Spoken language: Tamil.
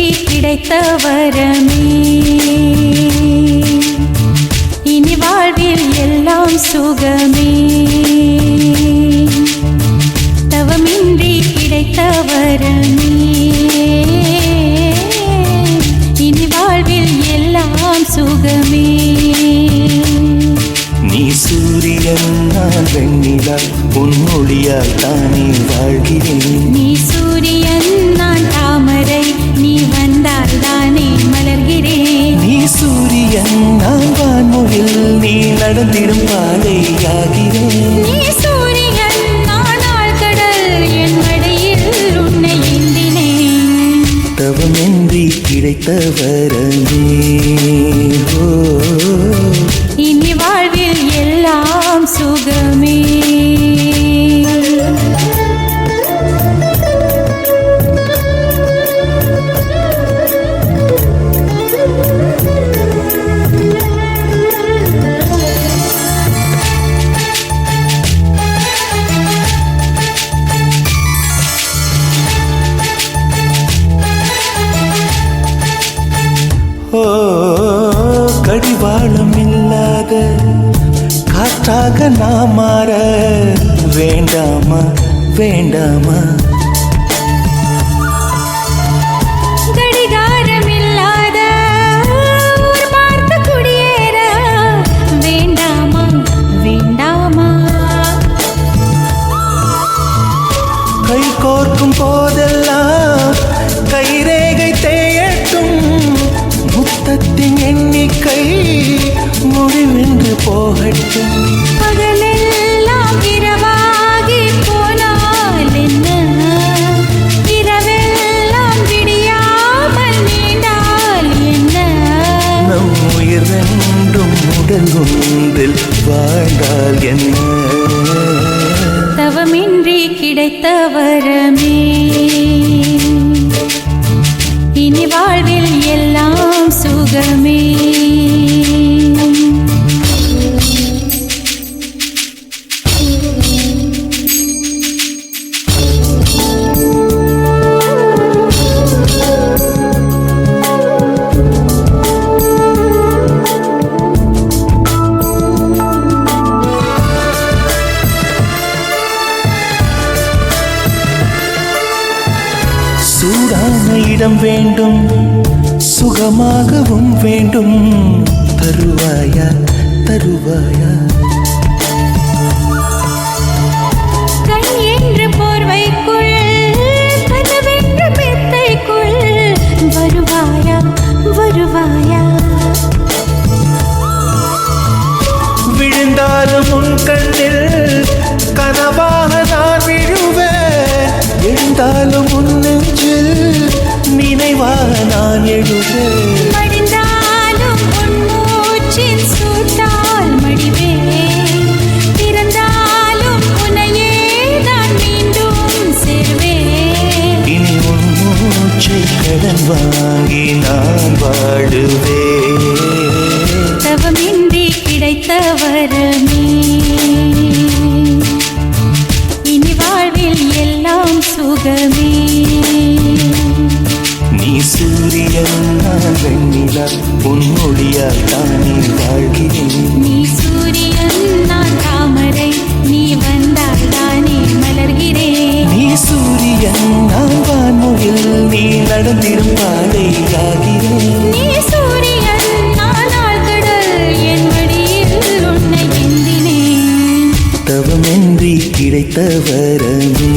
தவமின்றி கிடைத்த வரமே இனி வாழ்வில் எல்லாம் சுகமே தவமின்றி கிடைத்த வரமே இனி வாழ்வில் எல்லாம் சுகமே நீ சூரியன் நான் வெண்ணிலா உன் ஒளியால் தானே வாழ்கிறேன் நீ சூரியன் நான் தாமரை நீ வந்தால் தானே மலர்கிறேன் நீ சூரியன் நான் வான்மொழில் நீ நடந்திடும் பாதையாகிறேன் நீ சூரியன் நான் ஆழ்கடல் என் மடியில் உன்னை ஏந்தினேன் தவமின்றி கிடைத்த வரமே இனி வாழ்வில் எல்லாம் சுகமே கடிவாளம் இல்லாத காற்றாக நாம் மாற வேண்டாமா வேண்டாமா கடிகாரம் இல்லாத ஊர் பார்த்து குடியேற வேண்டாமா வேண்டாமா கை கோர்க்கும் போதெல்லாம் கைரேகை தேயட்டும் முத்தத்தின் எண்ணிக்கை முடிவென்று போகட்டும் பகலெல்லாம் இரவாகி போனால் என்ன இரவெல்லாம் விடியாமல் நீண்டால் என்ன நம் உயிர் ரெண்டும் உடல் ஒன்றில் வாழ்ந்தால் என்ன தவமின்றி கிடைத்த வரமே இனி வாழ்வில் எல்லாம் சுகமே சூடான இடம் வேண்டும் சுகமாகவும் வேண்டும் தருவாயா தருவாயா கை என்று போர்வைக்குள் கனவென்று மெத்தைக்குள் வருவாயா வருவாயா விழுந்தாலும் உன் கண்ணில் கனவாக நான் விழுவேன் எழுந்தாலும் உன் நெஞ்சில் நினைவாக நான் எழுவேன் மடிந்தாலும் உன் மூச்சின் சூட்டால் மடிவேன் பிறந்தாலும் உன்னையே நான் மீண்டும் சேர்வேன் இனி உன் மூச்சை கடன் வாங்கி நான் வாழுவேன் தவமின்றி கிடைத்த வரமே இனி வாழ்வில் எல்லாம் சுகமே நீ சூரியன் நான் வெண்ணிலா உன் ஒளியால் தானே வாழ்கிறேன் நீ சூரியன் நான் தாமரை நீ வந்தால் தானே மலர்கிறேன் நீ சூரியன் நான் வான்மொழில் நீ நடந்திடும் பாதையாகிறேன் நீ சூரியன் நான் ஆழ்கடல் என் மடியில் உன்னை ஏந்தினேன் தவமின்றி கிடைத்த வரமே